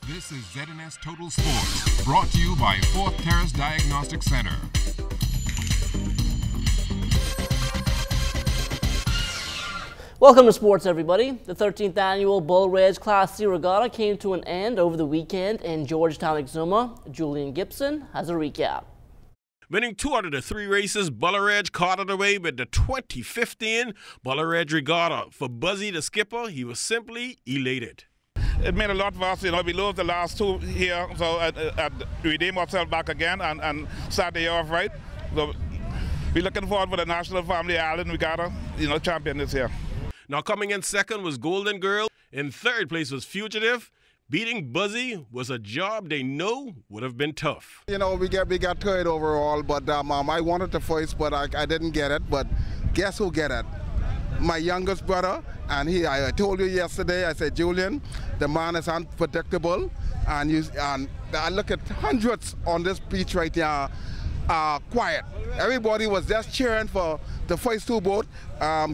This is ZNS Total Sports, brought to you by Fourth Terrace Diagnostic Center. Welcome to sports, everybody. The 13th annual Bull Ridge Class C Regatta came to an end over the weekend in Georgetown, Exuma. Julian Gibson has a recap. Winning 2 out of the 3 races, Bull Ridge carted away with the 2015 Bull Ridge Regatta. For Buzzy the skipper, he was simply elated. It meant a lot for us, we lost the last 2 here, so we redeem ourselves back again and start the year off right. So we're looking forward for the National Family Island Regatta, champion this year. Now coming in second was Golden Girl. In third place was Fugitive. Beating Buzzy was a job they know would have been tough. We got third overall, but I wanted the first, but I didn't get it. But guess who get it? My youngest brother, and I told you yesterday, I said, Julian, the man is unpredictable, and I look at hundreds on this beach right here, quiet. Everybody was just cheering for the first 2 boats,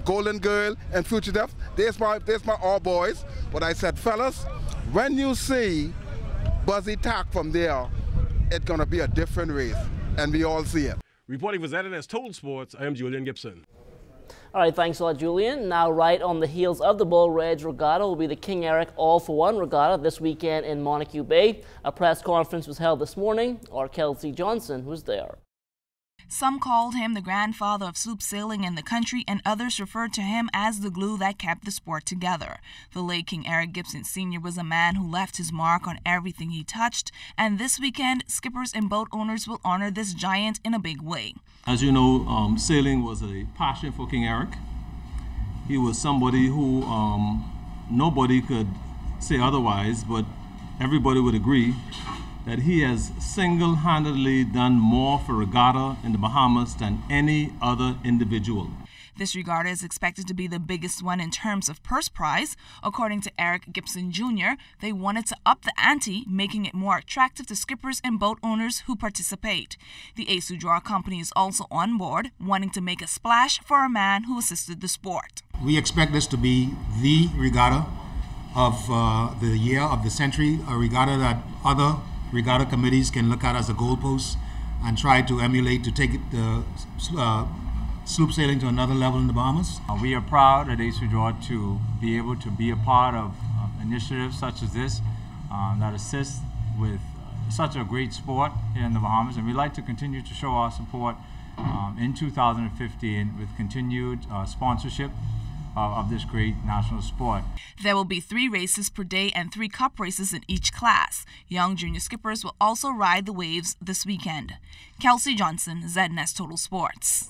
Golden Girl and Fugitive. There's my all boys. But I said, fellas, when you see Buzzy tack from there, it's going to be a different race, and we all see it. Reporting for ZNS Total Sports, I am Julian Gibson. All right, thanks a lot, Julian. Now, right on the heels of the Bull Ridge Regatta will be the King Eric All-for-One Regatta this weekend in Montague Bay. A press conference was held this morning. Our Kelsey Johnson was there. Some called him the grandfather of sloop sailing in the country, and others referred to him as the glue that kept the sport together. The late King Eric Gibson Sr. was a man who left his mark on everything he touched, and this weekend, skippers and boat owners will honor this giant in a big way. As you know, sailing was a passion for King Eric. He was somebody who nobody could say otherwise, but everybody would agree that he has single-handedly done more for regatta in the Bahamas than any other individual. This regatta is expected to be the biggest one in terms of purse prize. According to Eric Gibson Jr., they wanted to up the ante, making it more attractive to skippers and boat owners who participate. The Asu Draw Company is also on board, wanting to make a splash for a man who assisted the sport. We expect this to be the regatta of the year, of the century, a regatta that other regatta committees can look at as a goalpost and try to emulate to take the sloop sailing to another level in the Bahamas. We are proud at Asu Draw to be able to be a part of initiatives such as this that assist with such a great sport here in the Bahamas, and we'd like to continue to show our support in 2015 with continued sponsorship of this great national sport. There will be 3 races per day and 3 cup races in each class. Young junior skippers will also ride the waves this weekend. Kelsey Johnson, ZNS Total Sports.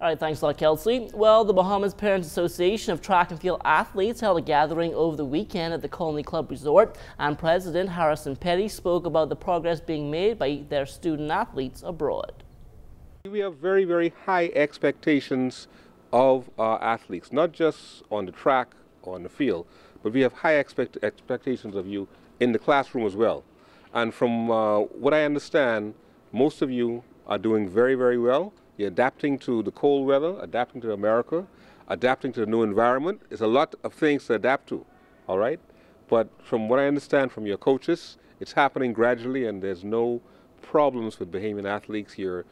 All right, thanks a lot, Kelsey. Well, the Bahamas Parents Association of Track and Field Athletes held a gathering over the weekend at the Colony Club Resort, and President Harrison Petty spoke about the progress being made by their student athletes abroad. We have very, very high expectations of our athletes, not just on the track or on the field, but we have high expectations of you in the classroom as well. And from what I understand, most of you are doing very, very well. You're adapting to the cold weather, adapting to America, adapting to the new environment. It's a lot of things to adapt to, all right? But from what I understand from your coaches, it's happening gradually, and there's no problems with Bahamian athletes. You're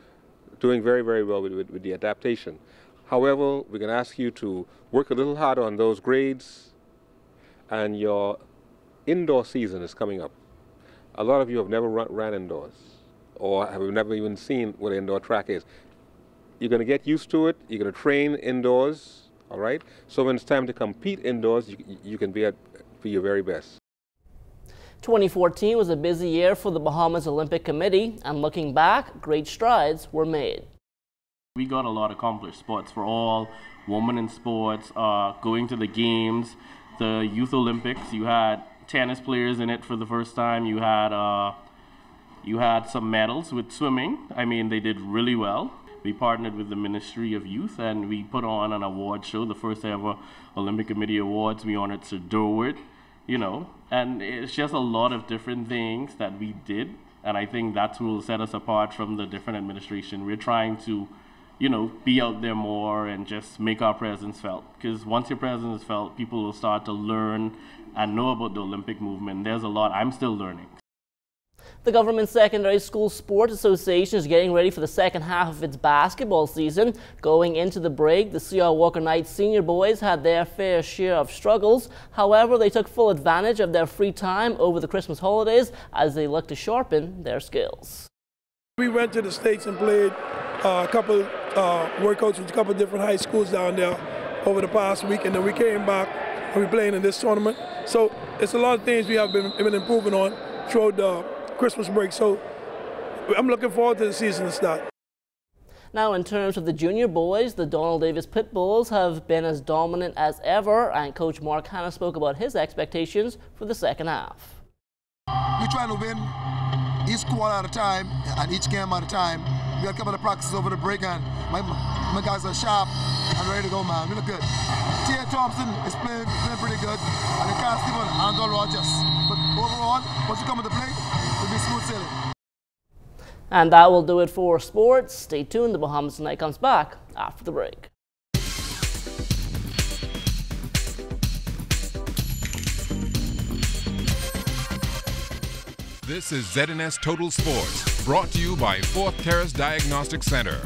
doing very, very well with the adaptation. However, we're going to ask you to work a little harder on those grades, and your indoor season is coming up. A lot of you have never ran indoors, or have never even seen what an indoor track is. You're going to get used to it. You're going to train indoors, all right? So when it's time to compete indoors, you can be your very best. 2014 was a busy year for the Bahamas Olympic Committee, and looking back, great strides were made. We got a lot accomplished. Sports for all, women in sports, going to the games, the Youth Olympics. You had tennis players in it for the first time. You had some medals with swimming. I mean, they did really well. We partnered with the Ministry of Youth, and we put on an award show, the first ever Olympic Committee Awards. We honored Sir Durward, and it's just a lot of different things that we did, and I think that's what will set us apart from the different administration. We're trying to you know, be out there more and just make our presence felt. Because once your presence is felt, people will start to learn and know about the Olympic movement. There's a lot I'm still learning. The Government Secondary School Sports Association is getting ready for the second half of its basketball season. Going into the break, the C.R. Walker Knights senior boys had their fair share of struggles. However, they took full advantage of their free time over the Christmas holidays as they look to sharpen their skills. We went to the States and played a couple workouts with a couple different high schools down there over the past week, and then we came back and we're playing in this tournament. So it's a lot of things we have been improving on throughout the Christmas break. So I'm looking forward to the season to start. Now, in terms of the junior boys, the Donald Davis Pit Bulls have been as dominant as ever, and Coach Mark Hanna spoke about his expectations for the second half. We're trying to win each quarter at a time and each game at a time. We had a couple of practices over the break, and my guys are sharp and ready to go, man. We look good. T.A. Thompson is playing pretty good, and the cast even Andrew Rogers. But overall, once you come into play, it'll be smooth sailing. And that will do it for sports. Stay tuned. The Bahamas Tonight comes back after the break. This is ZNS Total Sports, brought to you by 4th Terrace Diagnostic Center.